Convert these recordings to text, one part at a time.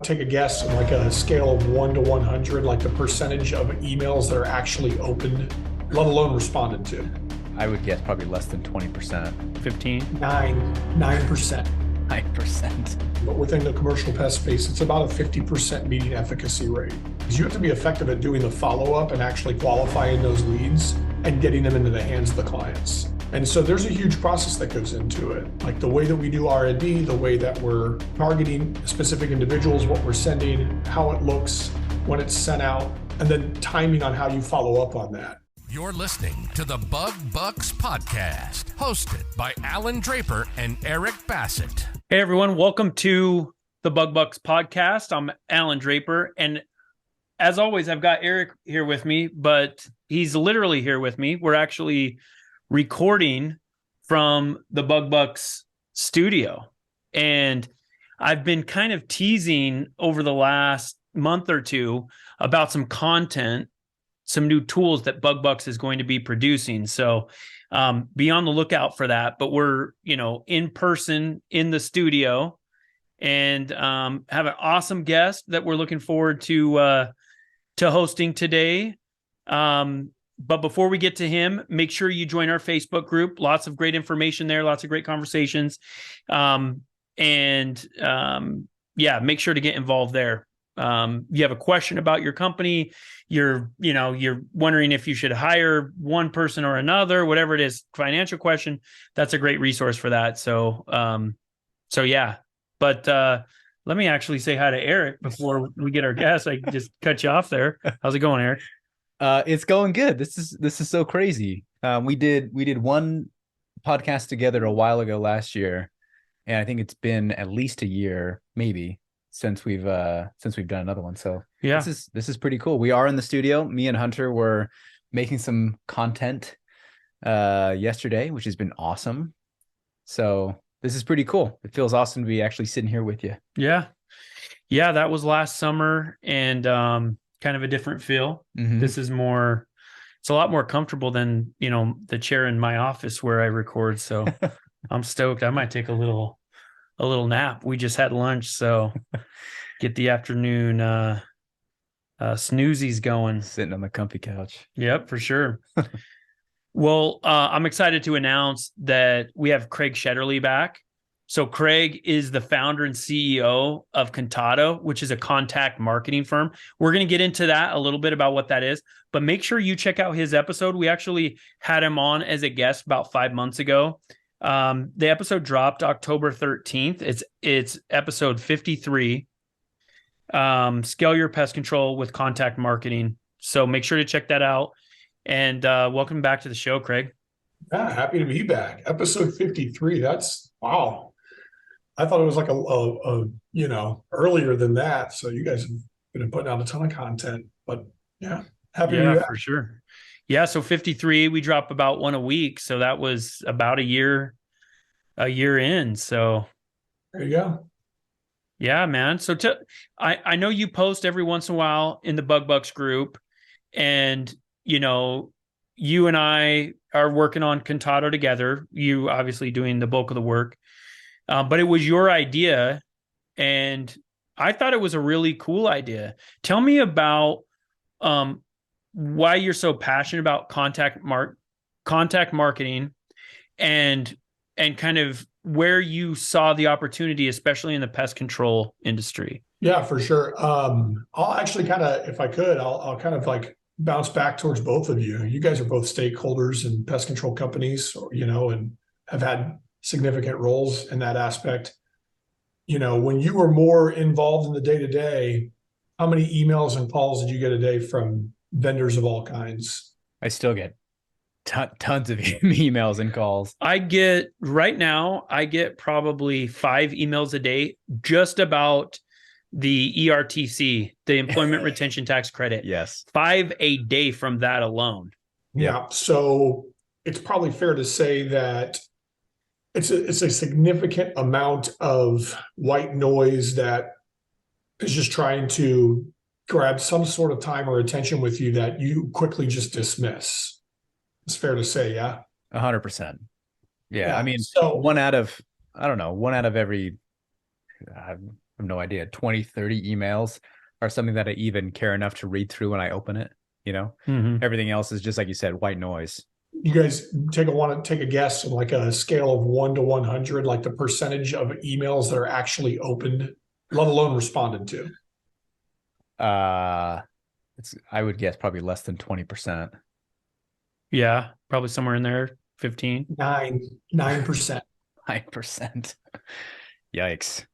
Take a guess on like a scale of 1 to 100, like the percentage of emails that are actually opened, let alone responded to. I would guess probably less than 20%. 15? 9%. 9%. But within the commercial pest space, it's about a 50% meeting efficacy rate. Because you have to be effective at doing the follow-up and actually qualifying those leads and getting them into the hands of the clients. And so there's a huge process that goes into it. Like the way that we do R&D, the way that we're targeting specific individuals, what we're sending, how it looks when it's sent out, and then timing on how you follow up on that. You're listening to the Bug Bucks Podcast, hosted by Alan Draper and Eric Bassett. Hey everyone, welcome to the Bug Bucks Podcast. I'm Alan Draper, and as always, I've got Eric here with me, but he's literally here with me. We're actually recording from the Bug Bucks studio, and I've been kind of teasing over the last month or two about some content, some new tools that Bug Bucks is going to be producing. So be on the lookout for that. But we're, in person in the studio and have an awesome guest that we're looking forward to hosting today. But before we get to him, make sure you join our Facebook group. Lots of great information there, lots of great conversations. Make sure to get involved there. You have a question about your company, you're wondering if you should hire one person or another, whatever it is, financial question, that's a great resource for that. So yeah. But let me actually say hi to Eric before we get our guest. I just cut you off there. How's it going, Eric? It's going good. This is so crazy. We did one podcast together a while ago last year, and I think it's been at least a year, maybe, since we've done another one. So yeah, this is pretty cool. We are in the studio. Me and Hunter were making some content yesterday, which has been awesome. So this is pretty cool. It feels awesome to be actually sitting here with you. Yeah, that was last summer, and kind of a different feel. Mm-hmm. This is more, it's a lot more comfortable than, the chair in my office where I record. So I'm stoked. I might take a little nap. We just had lunch, so get the afternoon snoozies going. Sitting on the comfy couch. Yep, for sure. Well, I'm excited to announce that we have Craig Shetterly back. So Craig is the founder and CEO of Contatto, which is a contact marketing firm. We're going to get into that a little bit about what that is, but make sure you check out his episode. We actually had him on as a guest about 5 months ago. The episode dropped October 13th. It's episode 53. Scale your pest control with contact marketing. So make sure to check that out. And welcome back to the show, Craig. Yeah, happy to be back. Episode 53. That's wow. I thought it was like a earlier than that. So you guys have been putting out a ton of content, but yeah, happy to be back. For sure. Yeah. So 53, we drop about one a week. So that was about a year in. So there you go. Yeah, man. So I know you post every once in a while in the Bug Bucks group, and you and I are working on Contatto together. You obviously doing the bulk of the work. But it was your idea, and I thought it was a really cool idea. Tell me about why you're so passionate about contact marketing, and kind of where you saw the opportunity, especially in the pest control industry. Yeah, for sure. I'll actually kind of, if I could, I'll kind of like bounce back towards both of you. You guys are both stakeholders in pest control companies, and have had significant roles in that aspect. When you were more involved in the day-to-day, how many emails and calls did you get a day from vendors of all kinds? I still get tons of emails and calls. Right now, I get probably 5 emails a day just about the ERTC, the Employment Retention Tax Credit. Yes. 5 a day from that alone. Yeah. So it's probably fair to say that it's a significant amount of white noise that is just trying to grab some sort of time or attention with you that you quickly just dismiss. It's fair to say, yeah? 100%. Yeah. I mean, so one out of every have no idea, 20, 30 emails are something that I even care enough to read through when I open it. Everything else is just, like you said, white noise. You guys want to take a guess on like a scale of 1 to 100, like the percentage of emails that are actually opened, let alone responded to? I would guess probably less than 20%. Yeah, probably somewhere in there, 15. 9%. 9%. Yikes.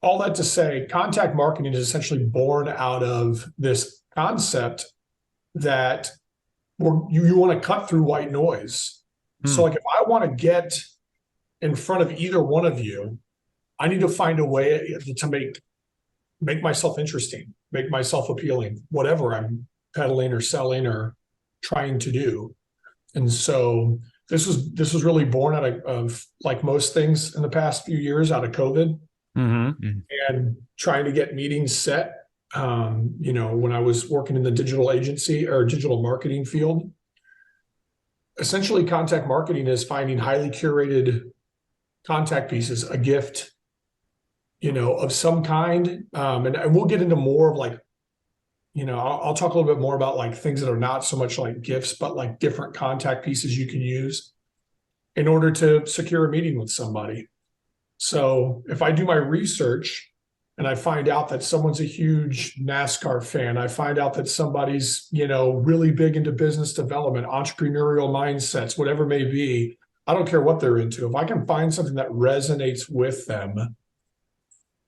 All that to say, contact marketing is essentially born out of this concept that you want to cut through white noise. So like if I want to get in front of either one of you, I need to find a way to make myself interesting, make myself appealing, whatever I'm peddling or selling or trying to do. And so this was really born out of like most things in the past few years, out of COVID and trying to get meetings set. When I was working in the digital agency or digital marketing field, essentially contact marketing is finding highly curated contact pieces, a gift, of some kind. And we'll get into more of like, I'll talk a little bit more about like things that are not so much like gifts, but like different contact pieces you can use in order to secure a meeting with somebody. So if I do my research and I find out that someone's a huge NASCAR fan, I find out that somebody's, really big into business development, entrepreneurial mindsets, whatever it may be, I don't care what they're into. If I can find something that resonates with them,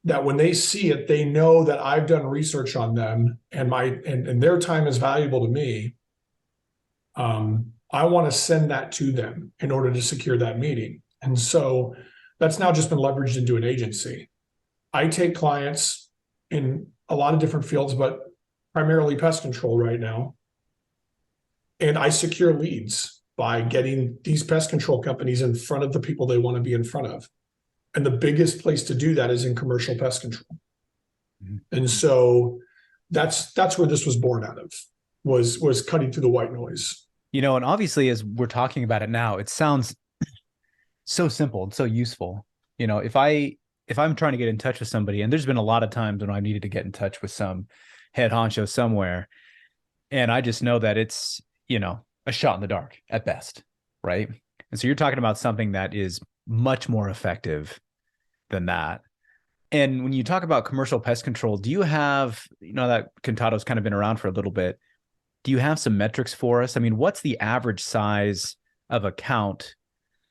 that when they see it, they know that I've done research on them and their time is valuable to me. I want to send that to them in order to secure that meeting. And so that's now just been leveraged into an agency. I take clients in a lot of different fields, but primarily pest control right now. And I secure leads by getting these pest control companies in front of the people they want to be in front of. And the biggest place to do that is in commercial pest control. And so that's where this was born out of, was cutting through the white noise. And obviously as we're talking about it now, it sounds so simple and so useful. If I'm trying to get in touch with somebody, and there's been a lot of times when I needed to get in touch with some head honcho somewhere, and I just know that it's, a shot in the dark at best, right? And so you're talking about something that is much more effective than that. And when you talk about commercial pest control, do you have, that Contatto's kind of been around for a little bit, do you have some metrics for us? I mean, what's the average size of account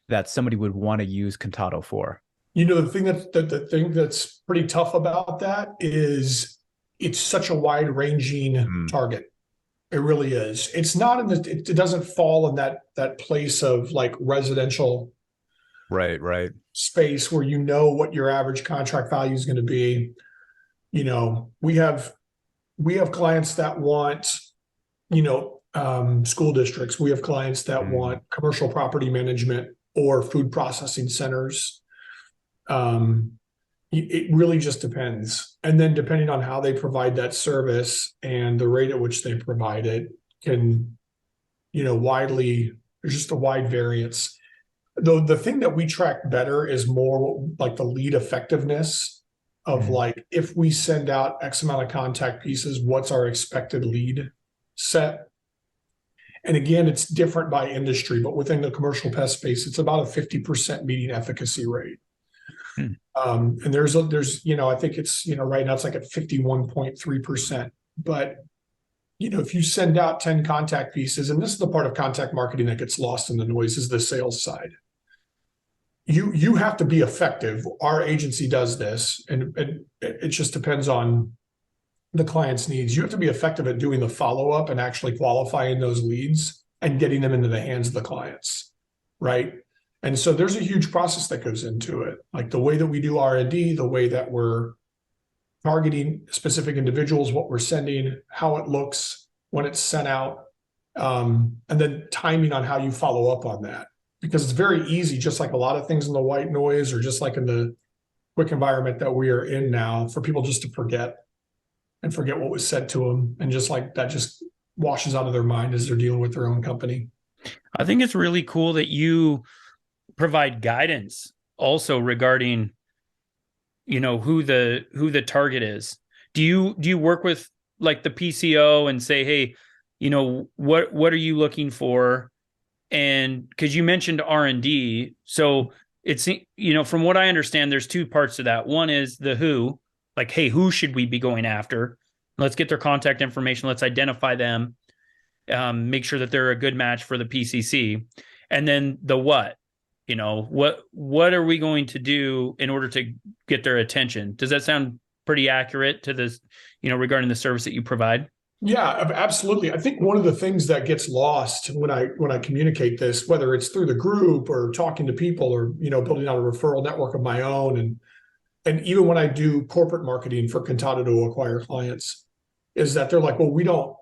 that somebody would want to use Contatto for? The thing that's pretty tough about that is it's such a wide ranging target. It really is. It's not it doesn't fall in that place of like residential right space where what your average contract value is going to be. We have clients that want, school districts. We have clients that want commercial property management or food processing centers. It really just depends. And then depending on how they provide that service and the rate at which they provide it can, there's just a wide variance. Though the thing that we track better is more like the lead effectiveness of like, if we send out X amount of contact pieces, what's our expected lead set? And again, it's different by industry, but within the commercial pest space, it's about a 50% meeting efficacy rate. And there's, I think it's, right now it's like at 51.3%, but, if you send out 10 contact pieces, and this is the part of contact marketing that gets lost in the noise, is the sales side. You have to be effective. Our agency does this, and it just depends on the client's needs. You have to be effective at doing the follow-up and actually qualifying those leads and getting them into the hands of the clients, right? And so there's a huge process that goes into it, like the way that we do R&D, the way that we're targeting specific individuals, what we're sending, how it looks when it's sent out, and then timing on how you follow up on that. Because it's very easy, just like a lot of things in the white noise or just like in the quick environment that we are in now, for people just to forget what was said to them. And just like that just washes out of their mind as they're dealing with their own company. I think it's really cool that you provide guidance also regarding, who the target is? Do you work with like the PCO and say, hey, what are you looking for? And because you mentioned R&D, so it's, from what I understand, there's two parts to that. One is the who, like, hey, who should we be going after? Let's get their contact information. Let's identify them, make sure that they're a good match for the PCC. And then the what, what are we going to do in order to get their attention? Does that sound pretty accurate to this, regarding the service that you provide? Yeah, absolutely. I think one of the things that gets lost when I communicate this, whether it's through the group or talking to people or, building out a referral network of my own, and even when I do corporate marketing for Contatto to acquire clients, is that they're like, well, we don't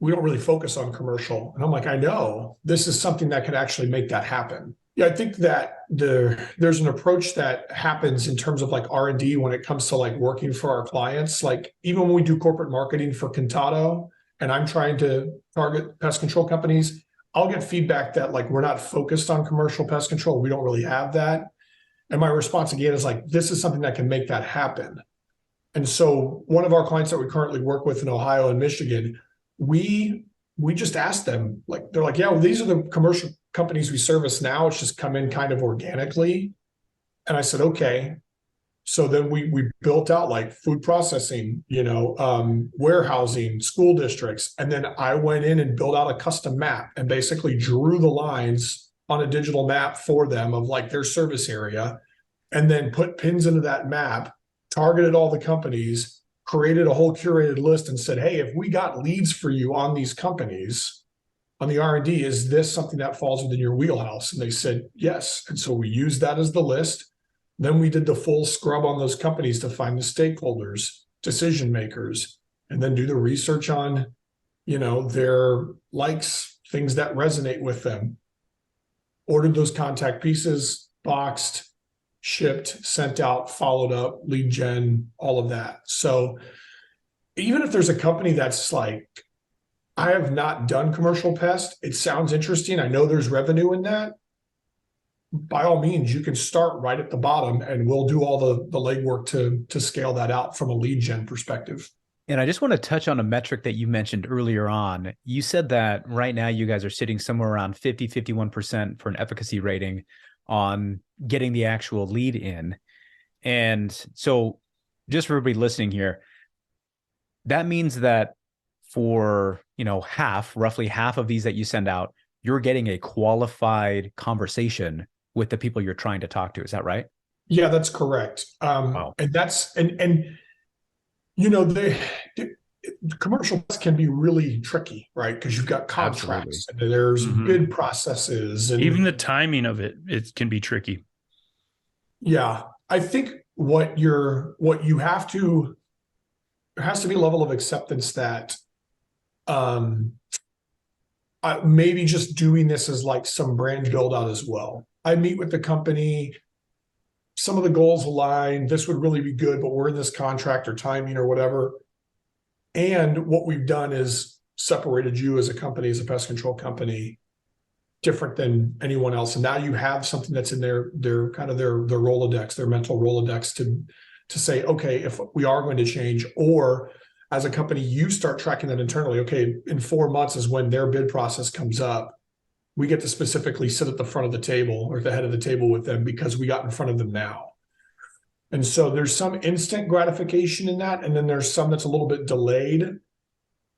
really focus on commercial. And I'm like, I know this is something that can actually make that happen. Yeah, I think that there's an approach that happens in terms of like R&D when it comes to like working for our clients. Like even when we do corporate marketing for Contatto and I'm trying to target pest control companies, I'll get feedback that like we're not focused on commercial pest control. We don't really have that. And my response again is like, this is something that can make that happen. And so one of our clients that we currently work with in Ohio and Michigan, we just asked them, like, they're like, yeah, well, these are the commercial companies we service now. It's just come in kind of organically. And I said, okay. So then we built out like food processing, warehousing, school districts. And then I went in and built out a custom map and basically drew the lines on a digital map for them of like their service area, and then put pins into that map, targeted all the companies, created a whole curated list and said, hey, if we got leads for you on these companies, on the R&D, is this something that falls within your wheelhouse? And they said, yes. And so we used that as the list. Then we did the full scrub on those companies to find the stakeholders, decision makers, and then do the research on, their likes, things that resonate with them. Ordered those contact pieces, boxed, shipped, sent out, followed up, lead gen, all of that. So even if there's a company that's like, I have not done commercial pest, it sounds interesting, I know there's revenue in that, by all means, you can start right at the bottom and we'll do all the legwork to scale that out from a lead gen perspective. And I just want to touch on a metric that you mentioned earlier on. You said that right now you guys are sitting somewhere around 51% for an efficacy rating on getting the actual lead in. And so just for everybody listening here, that means that for, roughly half of these that you send out, you're getting a qualified conversation with the people you're trying to talk to. Is that right? Yeah, that's correct. Wow. And that's, the commercial can be really tricky, right? Because you've got contracts and there's bid processes. And even the timing of it can be tricky. Yeah. I think what you have to, there has to be a level of acceptance that maybe just doing this as like some brand build out as well. I meet with the company, some of the goals align, this would really be good, but we're in this contract or timing or whatever. And what we've done is separated you as a company, as a pest control company, different than anyone else. And now you have something that's in their kind of their Rolodex, their mental Rolodex to say, okay, if we are going to change, or as a company, you start tracking that internally. Okay, in 4 months is when their bid process comes up. We get to specifically sit at the front of the table or at the head of the table with them because we got in front of them now. And so there's some instant gratification in that. And then there's some that's a little bit delayed,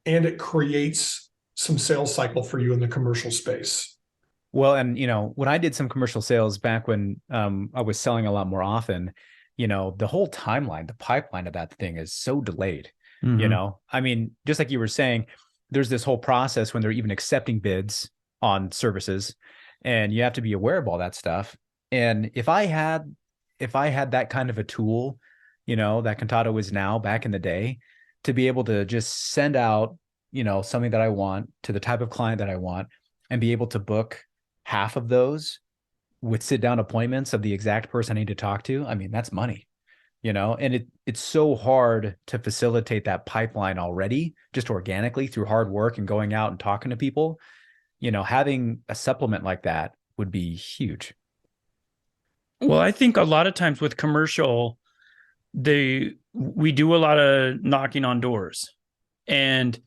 and it creates some sales cycle for you in the commercial space. Well, and, when I did some commercial sales back when I was selling a lot more often, the whole timeline, the pipeline of that thing is so delayed. I mean, just like you were saying, there's this whole process when they're even accepting bids on services, and you have to be aware of all that stuff. And if I had that kind of a tool, that Contatto is now back in the day, to be able to just send out, something that I want to the type of client that I want and be able to book half of those with sit down appointments of the exact person I need to talk to, I mean, that's money. And it's so hard to facilitate that pipeline already, just organically through hard work and going out and talking to people. Having a supplement like that would be huge. Well, I think a lot of times with commercial, we do a lot of knocking on doors, and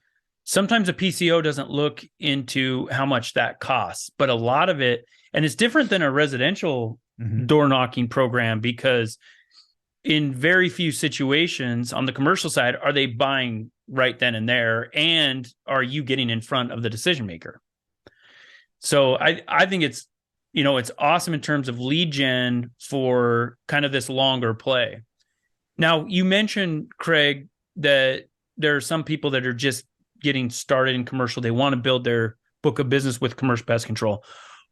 sometimes a PCO doesn't look into how much that costs, but a lot of it, and it's different than a residential door knocking program, because in very few situations on the commercial side are they buying right then and there, and are you getting in front of the decision maker. So I think it's, it's awesome in terms of lead gen for kind of this longer play. Now, you mentioned, Craig, that there are some people that are just getting started in commercial. They want to build their book of business with commercial pest control.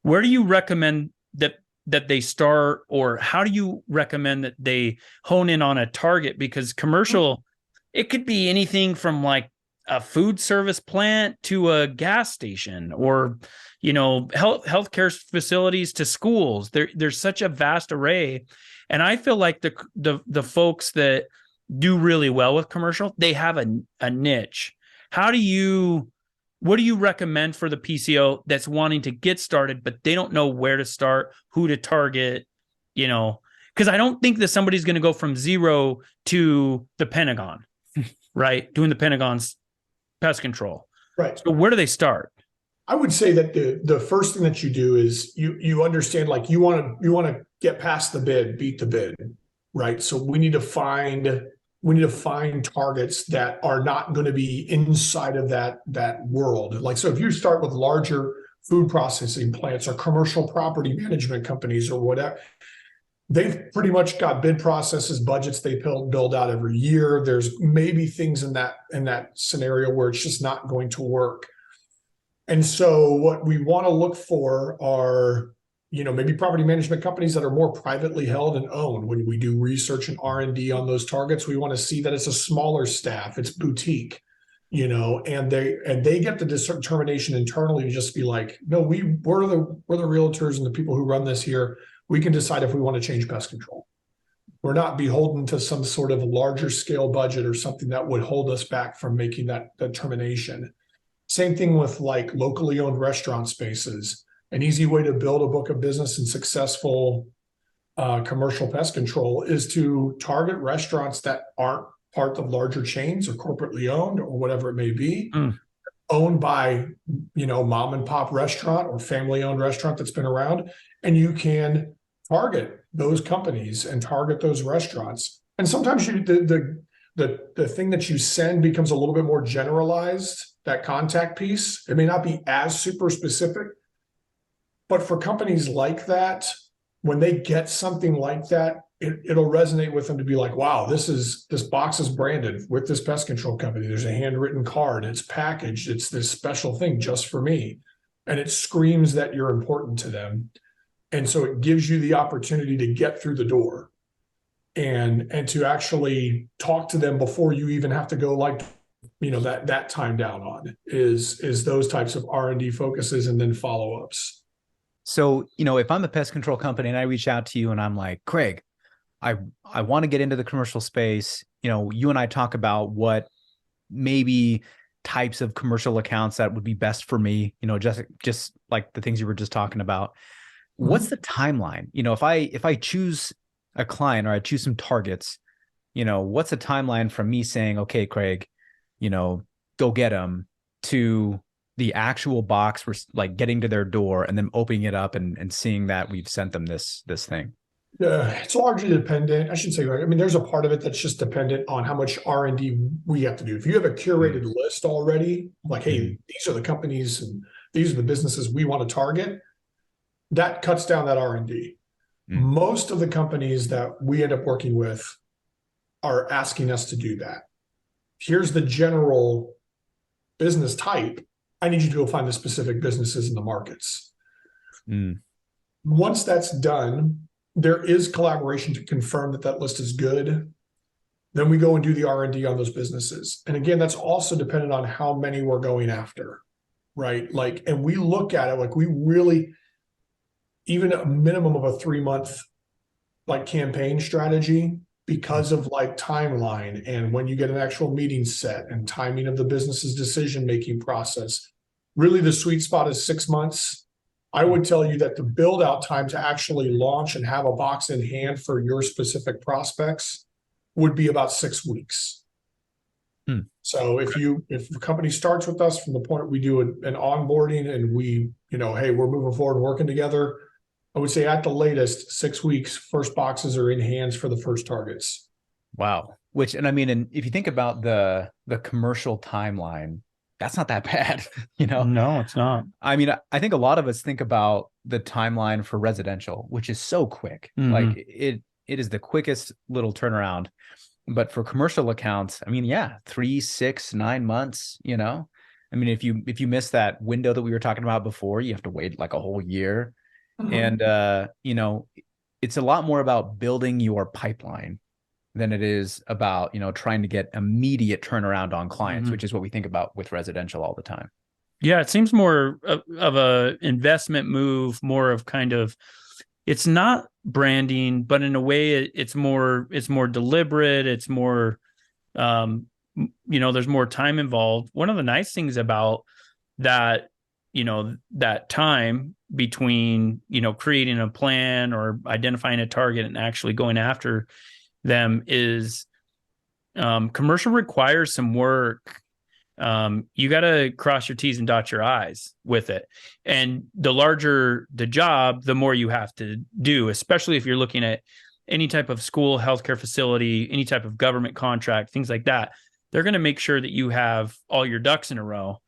Where do you recommend that they start, or how do you recommend that they hone in on a target? Because commercial, it could be anything from like a food service plant to a gas station, or healthcare facilities to schools. There's such a vast array, and I feel like the folks that do really well with commercial, they have a niche. What do you recommend for the PCO that's wanting to get started, but they don't know where to start, who to target? Because I don't think that somebody's going to go from zero to the Pentagon, right? Doing the Pentagon's pest control. Right. So where do they start? I would say that the first thing that you do is you understand, like, you want to get past the bid, beat the bid, right? So we need to find targets that are not going to be inside of that world. Like, so if you start with larger food processing plants or commercial property management companies or whatever, they've pretty much got bid processes, budgets they build out every year. There's maybe things in that scenario where it's just not going to work. And so what we want to look for are, maybe property management companies that are more privately held and owned. When we do research and R&D on those targets, we want to see that it's a smaller staff, it's boutique, and they get the determination internally to just be like, no, we're the realtors and the people who run this here. We can decide if we want to change pest control. We're not beholden to some sort of larger scale budget or something that would hold us back from making that determination. Same thing with like locally owned restaurant spaces. An easy way to build a book of business and successful commercial pest control is to target restaurants that aren't part of larger chains or corporately owned or whatever it may be, owned by, mom and pop restaurant or family owned restaurant that's been around. And you can target those companies and target those restaurants. And sometimes the thing that you send becomes a little bit more generalized, that contact piece. It may not be as super specific, but for companies like that, when they get something like that, it'll resonate with them to be like, wow, this box is branded with this pest control company. There's a handwritten card. It's packaged. It's this special thing just for me. And it screams that you're important to them. And so it gives you the opportunity to get through the door and to actually talk to them before you even have to go that time down on is those types of R&D focuses and then follow-ups. So, if I'm a pest control company and I reach out to you and I'm like, Craig, I want to get into the commercial space. You and I talk about what maybe types of commercial accounts that would be best for me, just like the things you were just talking about. What's the timeline? If I choose a client or I choose some targets, what's the timeline from me saying, okay, Craig, go get them, to the actual box for like getting to their door and then opening it up and seeing that we've sent them this thing? It's largely dependent. I should say, there's a part of it that's just dependent on how much R&D we have to do. If you have a curated list already, like, hey, these are the companies and these are the businesses we want to target, that cuts down that R&D. Most of the companies that we end up working with are asking us to do that. Here's the general business type. I need you to go find the specific businesses in the markets. Once that's done, there is collaboration to confirm that list is good. Then we go and do the R&D on those businesses. And again, that's also dependent on how many we're going after, right? And we look at it like we really, even a minimum of a 3-month campaign strategy, because of timeline and when you get an actual meeting set and timing of the business's decision-making process. Really, the sweet spot is 6 months. I would tell you that the build-out time to actually launch and have a box in hand for your specific prospects would be about 6 weeks. So if the company starts with us from the point we do an onboarding and we, hey, we're moving forward and working together, I would say at the latest 6 weeks, first boxes are in hands for the first targets. Wow. And if you think about the commercial timeline, that's not that bad, No, it's not. I mean, I think a lot of us think about the timeline for residential, which is so quick. Like it is the quickest little turnaround. But for commercial accounts, I mean, 3, 6, 9 months, I mean, if you miss that window that we were talking about before, you have to wait like a whole year. And, it's a lot more about building your pipeline than it is about, trying to get immediate turnaround on clients, which is what we think about with residential all the time. Yeah, it seems more of a investment move, more of kind of, it's not branding, but in a way it's more deliberate. It's more, there's more time involved. One of the nice things about that, that time between, creating a plan or identifying a target and actually going after them is, commercial requires some work. You got to cross your T's and dot your I's with it. And the larger the job, the more you have to do, especially if you're looking at any type of school, healthcare facility, any type of government contract, things like that. They're going to make sure that you have all your ducks in a row.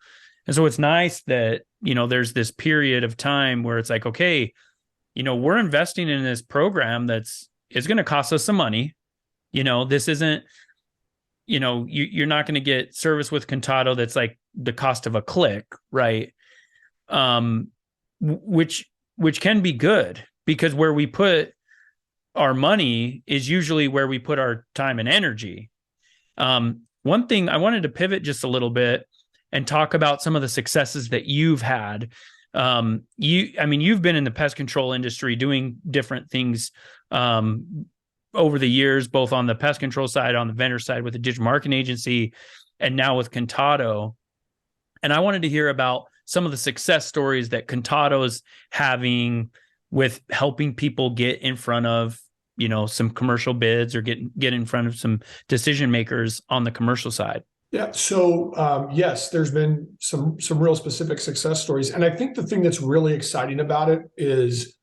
And so it's nice that, there's this period of time where it's like, okay, we're investing in this program it's going to cost us some money. This isn't, you're not going to get service with Contatto that's like the cost of a click, right? Which can be good, because where we put our money is usually where we put our time and energy. One thing I wanted to pivot just a little bit and talk about some of the successes that you've had. You've been in the pest control industry doing different things, over the years, both on the pest control side, on the vendor side with the digital marketing agency, and now with Contatto. And I wanted to hear about some of the success stories that Contatto's having with helping people get in front of, some commercial bids or get in front of some decision makers on the commercial side. Yeah. So, yes, there's been some real specific success stories. And I think the thing that's really exciting about it is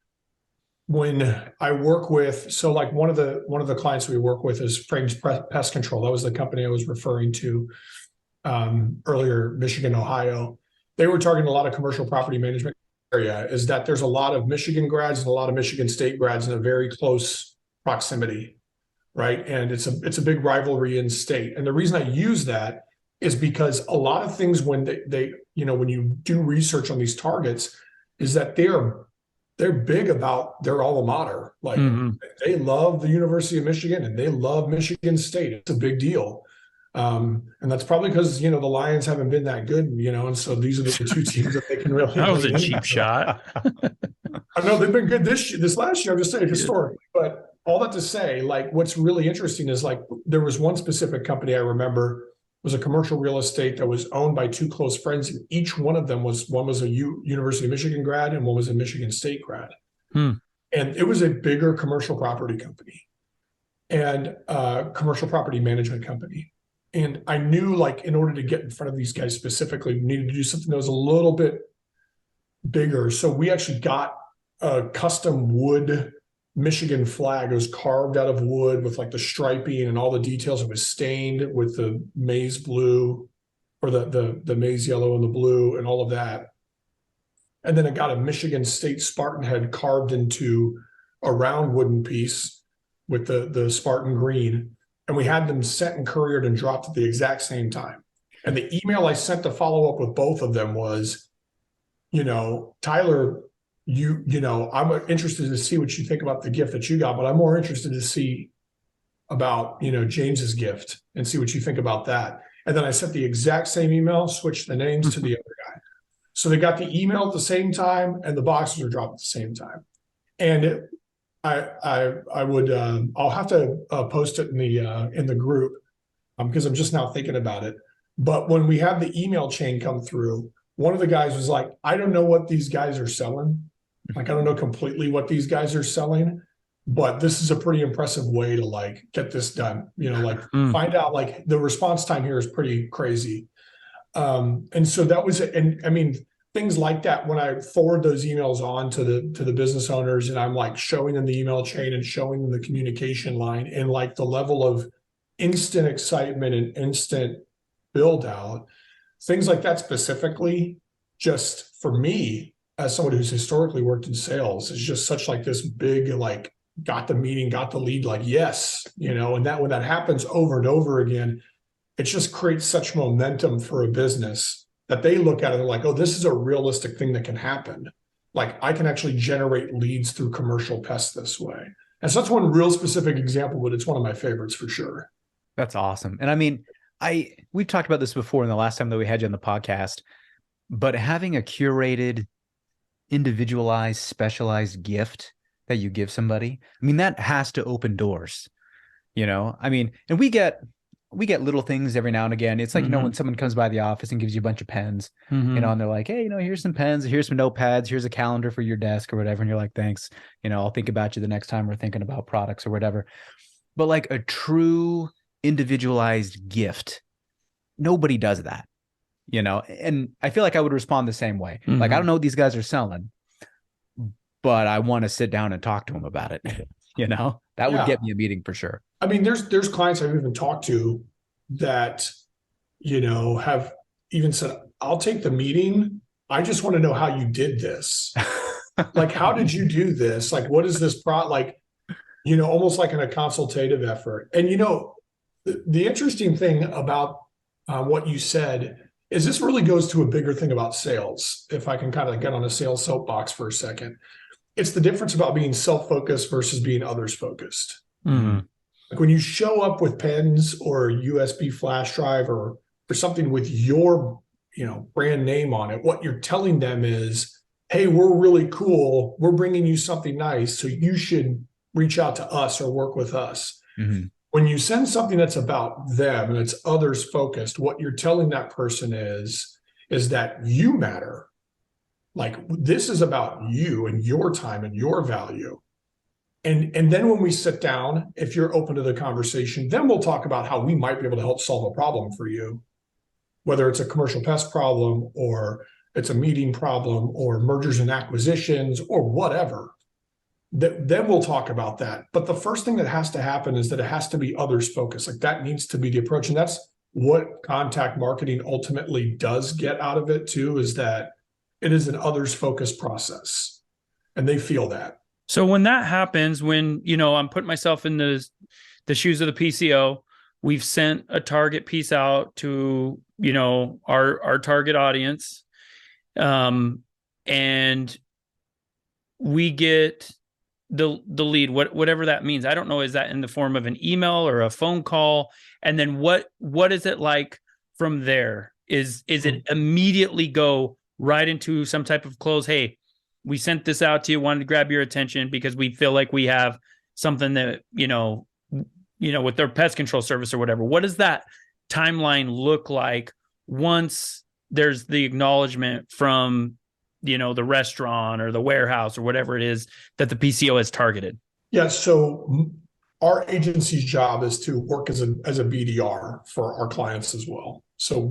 when I work with, so like one of the clients we work with is Frames Pest Control. That was the company I was referring to earlier, Michigan, Ohio. They were targeting a lot of commercial property management area. Is that there's a lot of Michigan grads and a lot of Michigan State grads in a very close proximity, right? And it's a big rivalry in state. And the reason I use that is because a lot of things when they when you do research on these targets, is that they're big about their alma mater. Like they love the University of Michigan and they love Michigan State. It's a big deal. And that's probably because, the Lions haven't been that good, and so these are the two teams that they can really. That was a cheap shot. I know they've been good this last year. I'm just saying historically, but all that to say, like, what's really interesting is like, there was one specific company I remember was a commercial real estate that was owned by two close friends. And each one of them one was a University of Michigan grad and one was a Michigan State grad. And it was a bigger commercial property company and commercial property management company. And I knew, like, in order to get in front of these guys specifically, we needed to do something that was a little bit bigger. So we actually got a custom wood Michigan flag. It was carved out of wood with like the striping and all the details. It was stained with the maize blue, or the maize yellow and the blue and all of that. And then it got a Michigan State Spartan head carved into a round wooden piece with the Spartan green. And we had them sent and couriered and dropped at the exact same time. And the email I sent to follow up with both of them was, Tyler, I'm interested to see what you think about the gift that you got, but I'm more interested to see about, James's gift and see what you think about that. And then I sent the exact same email, switched the names to the other guy. So they got the email at the same time and the boxes were dropped at the same time. And I'll have to post it in the group because I'm just now thinking about it. But when we had the email chain come through, one of the guys was like, I don't know what these guys are selling. Like, I don't know completely what these guys are selling, but this is a pretty impressive way to like get this done. Find out like the response time here is pretty crazy. And so that was, and I mean, things like that, when I forward those emails on to the business owners and I'm like showing them the email chain and showing them the communication line and like the level of instant excitement and instant build out, things like that specifically, just for me, as someone who's historically worked in sales, is just such like this big, like got the meeting, got the lead, like, yes, and that when that happens over and over again, it just creates such momentum for a business that they look at it and they're like, oh, this is a realistic thing that can happen. Like I can actually generate leads through commercial pests this way. And so that's one real specific example, but it's one of my favorites for sure. That's awesome. And I mean, we've talked about this before in the last time that we had you on the podcast, but having a curated, individualized, specialized gift that you give somebody, I mean, that has to open doors, I mean, and we get little things every now and again. It's like, when someone comes by the office and gives you a bunch of pens, and they're like, hey, here's some pens, here's some notepads, here's a calendar for your desk or whatever. And you're like, thanks, I'll think about you the next time we're thinking about products or whatever. But like a true individualized gift, nobody does that, and I feel like I would respond the same way. Like, I don't know what these guys are selling, but I want to sit down and talk to them about it. That would get me a meeting for sure. I mean, there's clients I've even talked to that, have even said, I'll take the meeting. I just want to know how you did this. Like, how did you do this? Like, what is this almost like in a consultative effort. And, the interesting thing about what you said is this really goes to a bigger thing about sales. If I can kind of get on a sales soapbox for a second, it's the difference about being self-focused versus being others-focused. Like when you show up with pens or a USB flash drive or something with your, brand name on it, what you're telling them is, hey, we're really cool. We're bringing you something nice. So you should reach out to us or work with us. When you send something that's about them and it's others focused, what you're telling that person is that you matter. Like this is about you and your time and your value. And then when we sit down, if you're open to the conversation, then we'll talk about how we might be able to help solve a problem for you, whether it's a commercial pest problem or it's a meeting problem or mergers and acquisitions or whatever. Then we'll talk about that. But the first thing that has to happen is that it has to be others focused. Like that needs to be the approach. And that's what contact marketing ultimately does get out of it too, is that it is an others focused process and they feel that. So when that happens, when, I'm putting myself in the shoes of the PCO, we've sent a target piece out to, our target audience. And we get the lead, whatever that means. I don't know. Is that in the form of an email or a phone call? And then what is it like from there? Is it immediately go right into some type of close? Hey, we sent this out to you, wanted to grab your attention because we feel like we have something that, with their pest control service or whatever. What does that timeline look like once there's the acknowledgement from, the restaurant or the warehouse or whatever it is that the PCO has targeted? Yeah. So our agency's job is to work as a BDR for our clients as well. So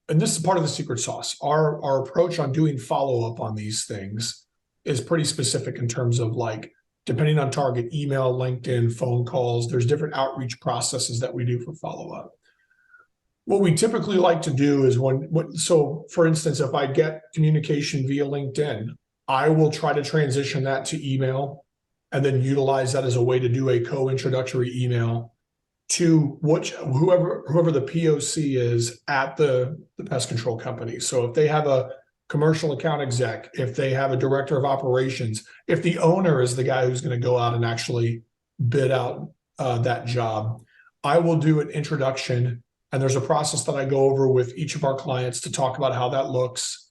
and this is part of the secret sauce. Our approach on doing follow-up on these things is pretty specific in terms of like, depending on target, email, LinkedIn, phone calls, there's different outreach processes that we do for follow-up. What we typically like to do is so for instance, if I get communication via LinkedIn, I will try to transition that to email and then utilize that as a way to do a co-introductory email to whoever the POC is at the pest control company. So if they have a commercial account exec, if they have a director of operations, if the owner is the guy who's going to go out and actually bid out that job, I will do an introduction. And there's a process that I go over with each of our clients to talk about how that looks.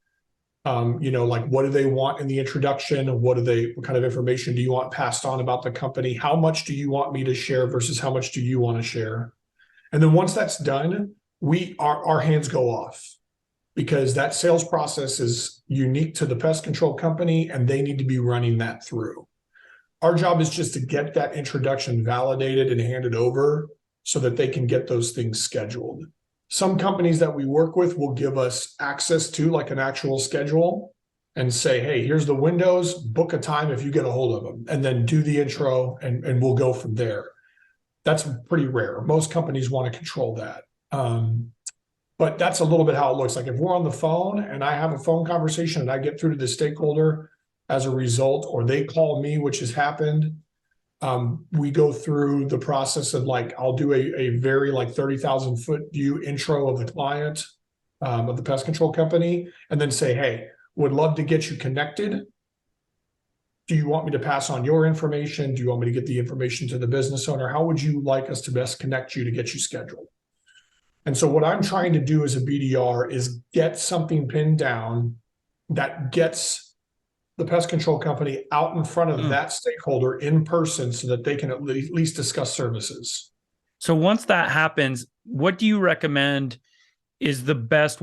Like what do they want in the introduction? What kind of information do you want passed on about the company? How much do you want me to share versus how much do you want to share? And then once that's done, our hands go off because that sales process is unique to the pest control company and they need to be running that through. Our job is just to get that introduction validated and handed over so that they can get those things scheduled. Some companies that we work with will give us access to like an actual schedule and say, hey, here's the windows, book a time if you get a hold of them, and then do the intro and we'll go from there. That's pretty rare. Most companies want to control that. But that's a little bit how it looks. Like if we're on the phone and I have a phone conversation and I get through to the stakeholder as a result, or they call me, which has happened, we go through the process of like, I'll do a very like 30,000 foot view intro of the client, of the pest control company, and then say, hey, would love to get you connected. Do you want me to pass on your information? Do you want me to get the information to the business owner? How would you like us to best connect you to get you scheduled? And so what I'm trying to do as a BDR is get something pinned down that gets the pest control company out in front of that stakeholder in person so that they can at least discuss services. So once that happens, what do you recommend is the best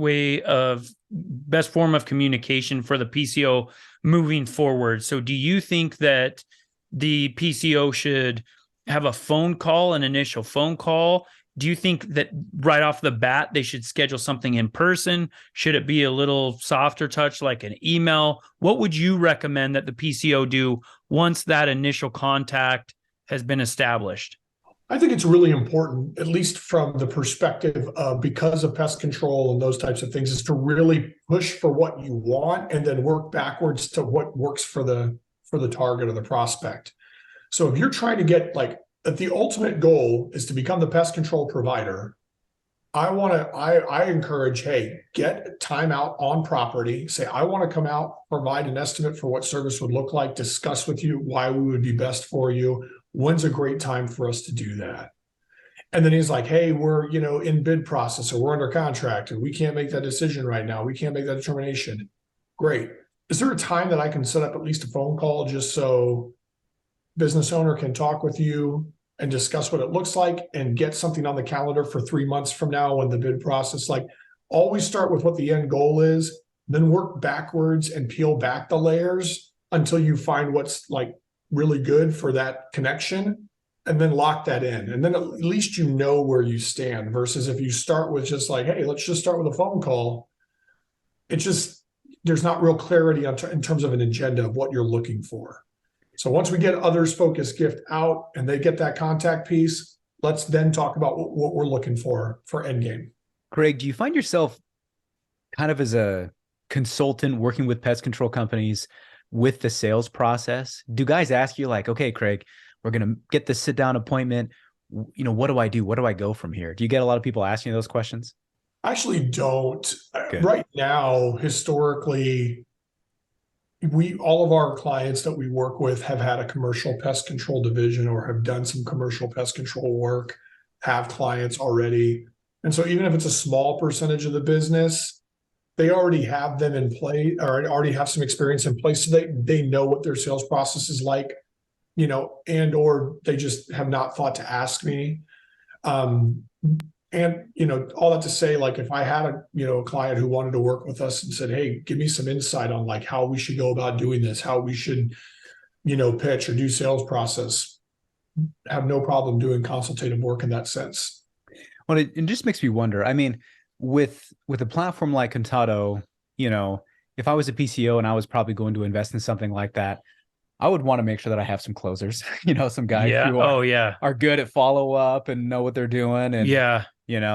form of communication for the PCO moving forward? So do you think that the PCO should have a phone call, an initial phone call? Do you think that right off the bat, they should schedule something in person? Should it be a little softer touch like an email? What would you recommend that the PCO do once that initial contact has been established? I think it's really important, at least from the perspective of because of pest control and those types of things, is to really push for what you want and then work backwards to what works for the target or the prospect. So if you're trying to get like, the ultimate goal is to become the pest control provider, I encourage, hey, get time out on property. Say, I want to come out, provide an estimate for what service would look like, discuss with you why we would be best for you. When's a great time for us to do that? And then he's like, hey, we're, in bid process or we're under contract and we can't make that decision right now. We can't make that determination. Great. Is there a time that I can set up at least a phone call just so business owner can talk with you and discuss what it looks like and get something on the calendar for 3 months from now when the bid process, like always start with what the end goal is, then work backwards and peel back the layers until you find what's like really good for that connection and then lock that in. And then at least you know where you stand versus if you start with just like, hey, let's just start with a phone call. It's just, there's not real clarity in terms of an agenda of what you're looking for. So once we get others focused gift out and they get that contact piece, let's then talk about what we're looking for endgame. Craig, do you find yourself kind of as a consultant working with pest control companies with the sales process? Do guys ask you like, okay, Craig, we're going to get this sit down appointment. What do I do? Where do I go from here? Do you get a lot of people asking you those questions? I actually don't. Good. Right now, historically, all of our clients that we work with have had a commercial pest control division or have done some commercial pest control work, have clients already. And so even if it's a small percentage of the business, they already have them in play or already have some experience in place. So they know what their sales process is like, and or they just have not thought to ask me. And, all that to say, like if I had a client who wanted to work with us and said, hey, give me some insight on like how we should go about doing this, how we should, pitch or do sales process, have no problem doing consultative work in that sense. Well, it just makes me wonder. I mean, with a platform like Contatto, if I was a PCO and I was probably going to invest in something like that, I would want to make sure that I have some closers, some guys who are good at follow up and know what they're doing. And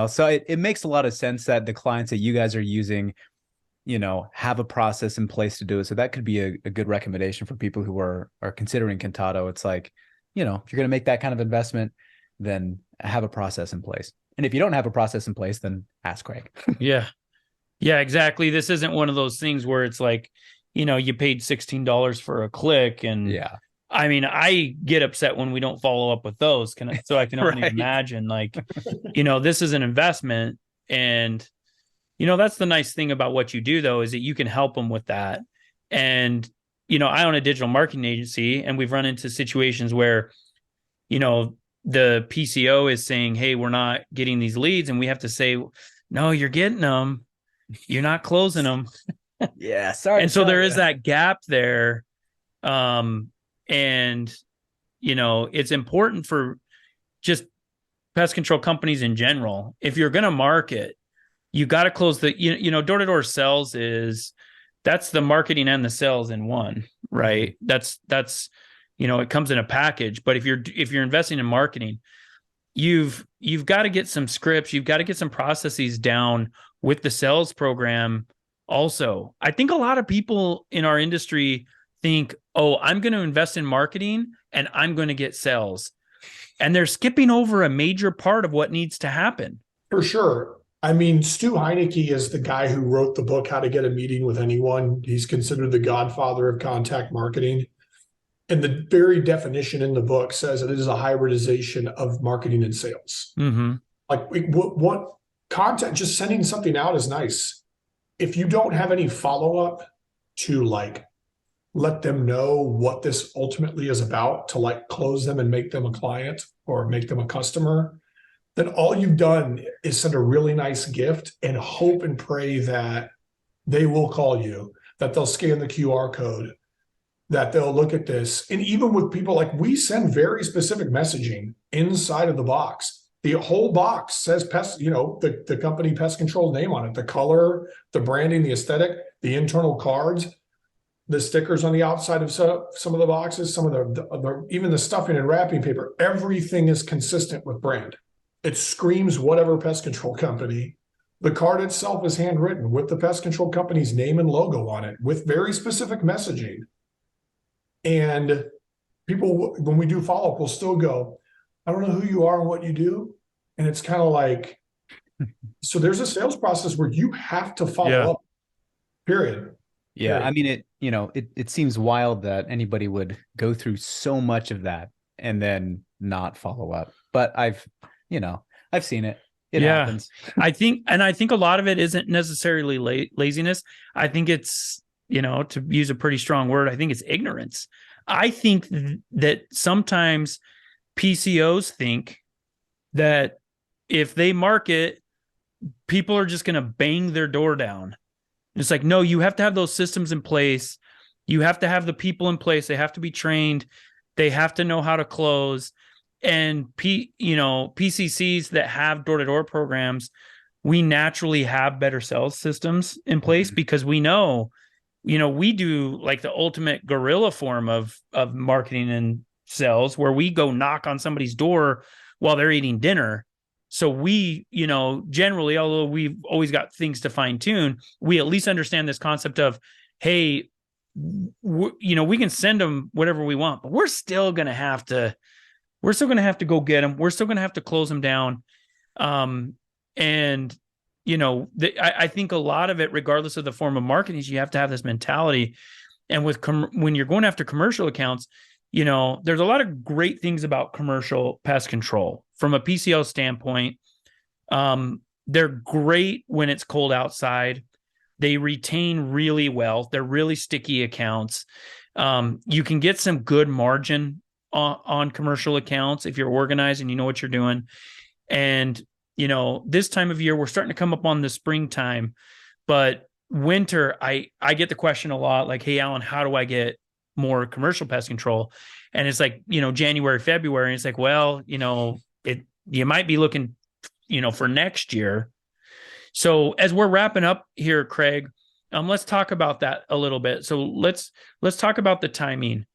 so it makes a lot of sense that the clients that you guys are using, have a process in place to do it. So that could be a good recommendation for people who are considering Contatto. It's like, if you're going to make that kind of investment, then have a process in place. And if you don't have a process in place, then ask Craig. Yeah, exactly. This isn't one of those things where it's like, you paid $16 for a click. And I mean, I get upset when we don't follow up with those. So I can only imagine like, this is an investment. And, that's the nice thing about what you do though, is that you can help them with that. And, I own a digital marketing agency and we've run into situations where, the PCO is saying, hey, we're not getting these leads. And we have to say, no, you're getting them. You're not closing them. Yeah. Sorry. And so there is that gap there. And it's important for just pest control companies in general. If you're going to market, you got to close the, door-to-door sales that's the marketing and the sales in one, right? That's, it comes in a package. But if you're investing in marketing, you've got to get some scripts, you've got to get some processes down with the sales program. Also, I think a lot of people in our industry think, oh, I'm going to invest in marketing and I'm going to get sales. And they're skipping over a major part of what needs to happen. For sure. I mean, Stu Heinecke is the guy who wrote the book, How to Get a Meeting with Anyone. He's considered the godfather of contact marketing. And the very definition in the book says that it is a hybridization of marketing and sales. Mm-hmm. Like what content, just sending something out is nice. If you don't have any follow-up to let them know what this ultimately is about, to close them and make them a client or make them a customer, then all you've done is send a really nice gift and hope and pray that they will call you, that they'll scan the QR code, that they'll look at this. And even with people, we send very specific messaging inside of the box. The whole box says pest, the company pest control name on it, the color, the branding, the aesthetic, the internal cards, the stickers on the outside of some of the boxes, some of the even the stuffing and wrapping paper, everything is consistent with brand. It screams whatever pest control company. The card itself is handwritten with the pest control company's name and logo on it with very specific messaging. And people, when we do follow-up, will still go, I don't know who you are and what you do. And it's kind of so there's a sales process where you have to follow up, period. Yeah. Period. I mean, it seems wild that anybody would go through so much of that and then not follow up. But I've seen it. It happens. I think a lot of it isn't necessarily laziness. I think it's, to use a pretty strong word, I think it's ignorance. I think that sometimes PCOs think that if they market, people are just going to bang their door down. It's no, you have to have those systems in place. You have to have the people in place. They have to be trained. They have to know how to close. And PCCs that have door-to-door programs, we naturally have better sales systems in place because we know, we do the ultimate guerrilla form of marketing and sales where we go knock on somebody's door while they're eating dinner. So we, generally, although we've always got things to fine tune, we at least understand this concept of, hey, we can send them whatever we want, but we're still going to have to go get them. We're still going to have to close them down. I think a lot of it, regardless of the form of marketing, is you have to have this mentality. And when you're going after commercial accounts, there's a lot of great things about commercial pest control from a PCO standpoint. They're great when it's cold outside. They retain really well. They're really sticky accounts. You can get some good margin on commercial accounts if you're organized and you know what you're doing. And, this time of year, we're starting to come up on the springtime, but winter, I get the question a lot, hey, Allan, how do I get more commercial pest control? And it's January, February. And it's well, you might be looking, for next year. So as we're wrapping up here, Craig, let's talk about that a little bit. So let's talk about the timing,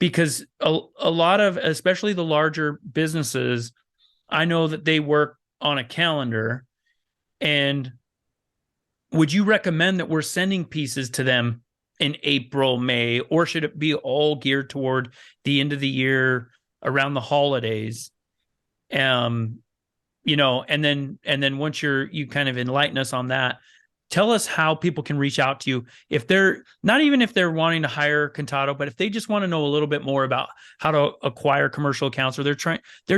because a lot of, especially the larger businesses, I know that they work on a calendar. And would you recommend that we're sending pieces to them in April, May, or should it be all geared toward the end of the year around the holidays? And then once you kind of enlighten us on that, tell us how people can reach out to you if they're not even if they're wanting to hire Contatto, but if they just want to know a little bit more about how to acquire commercial accounts, or they're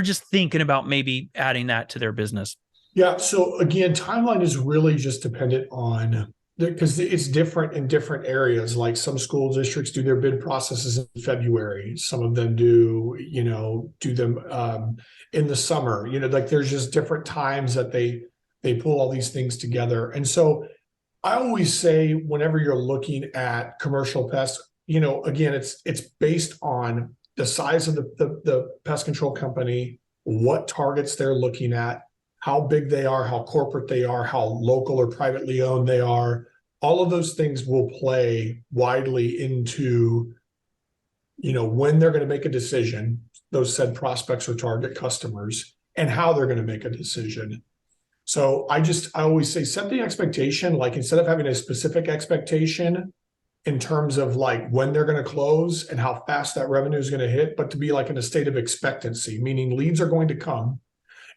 just thinking about maybe adding that to their business. Yeah. So again, timeline is really just dependent on, because it's different in different areas. Like some school districts do their bid processes in February. Some of them do them in the summer. There's just different times that they pull all these things together. And so I always say, whenever you're looking at commercial pests, again, it's based on the size of the pest control company, what targets they're looking at, how big they are, how corporate they are, how local or privately owned they are. All of those things will play widely into, when they're going to make a decision, those said prospects or target customers, and how they're going to make a decision. So I always say, set the expectation, like instead of having a specific expectation in terms of like when they're going to close and how fast that revenue is going to hit, but to be like in a state of expectancy, meaning leads are going to come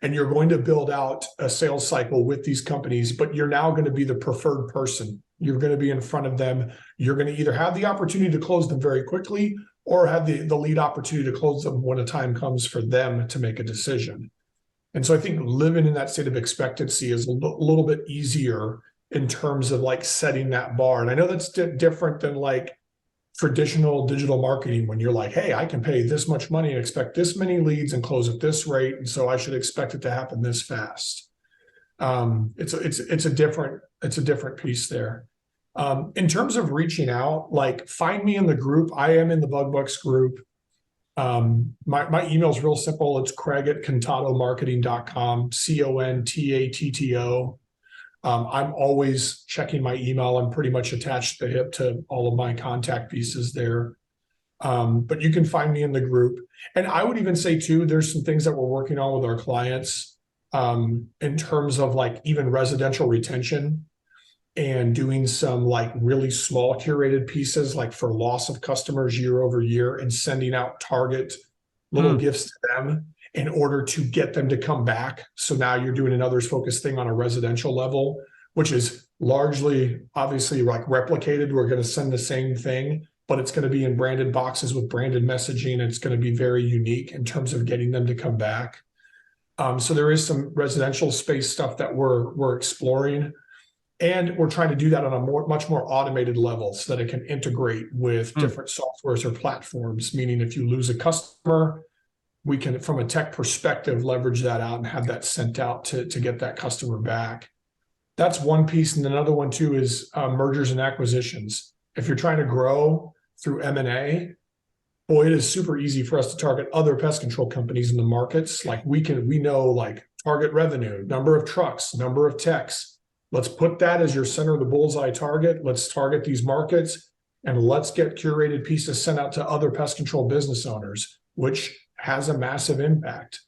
and you're going to build out a sales cycle with these companies, but you're now going to be the preferred person. You're going to be in front of them. You're going to either have the opportunity to close them very quickly or have the lead opportunity to close them when a time comes for them to make a decision. And so I think living in that state of expectancy is a little bit easier in terms of like setting that bar. And I know that's different than like traditional digital marketing when you're like, hey, I can pay this much money and expect this many leads and close at this rate. And so I should expect it to happen this fast. It's a different piece there. In terms of reaching out, like find me in the group. I am in the Bug Bucks group. My email is real simple. It's Craig@ContatoMarketing.com, CONTATTO. I'm always checking my email. I'm pretty much attached to the hip to all of my contact pieces there. But you can find me in the group. And I would even say too, there's some things that we're working on with our clients in terms of like even residential retention and doing some like really small curated pieces like for loss of customers year over year and sending out target little gifts to them in order to get them to come back. So now you're doing an others focused thing on a residential level, which is largely obviously like replicated. We're going to send the same thing, but it's going to be in branded boxes with branded messaging. It's going to be very unique in terms of getting them to come back. So there is some residential space stuff that we're exploring. And we're trying to do that on a much more automated level so that it can integrate with different softwares or platforms, meaning if you lose a customer, we can, from a tech perspective, leverage that out and have that sent out to get that customer back. That's one piece. And another one too is mergers and acquisitions. If you're trying to grow through M&A, boy, it is super easy for us to target other pest control companies in the markets. Like we know like target revenue, number of trucks, number of techs. Let's put that as your center of the bullseye target. Let's target these markets and let's get curated pieces sent out to other pest control business owners, which has a massive impact.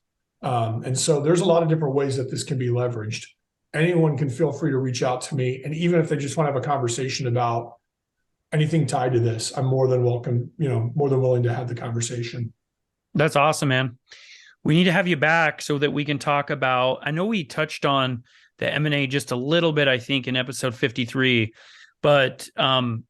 And so there's a lot of different ways that this can be leveraged. Anyone can feel free to reach out to me. And even if they just want to have a conversation about anything tied to this, I'm more than welcome, more than willing to have the conversation. That's awesome, man. We need to have you back so that we can talk about, I know we touched on the M&A just a little bit, I think, in episode 53, but I'm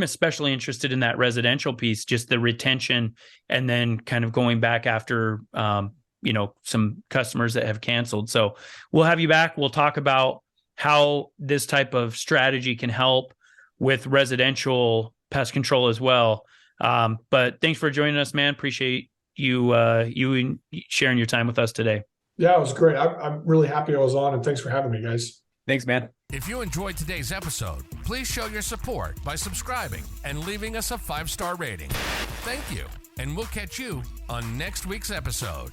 especially interested in that residential piece, just the retention, and then kind of going back after, some customers that have canceled. So we'll have you back. We'll talk about how this type of strategy can help with residential pest control as well. But thanks for joining us, man. Appreciate you sharing your time with us today. Yeah, it was great. I'm really happy I was on, and thanks for having me, guys. Thanks, man. If you enjoyed today's episode, please show your support by subscribing and leaving us a 5-star rating. Thank you, and we'll catch you on next week's episode.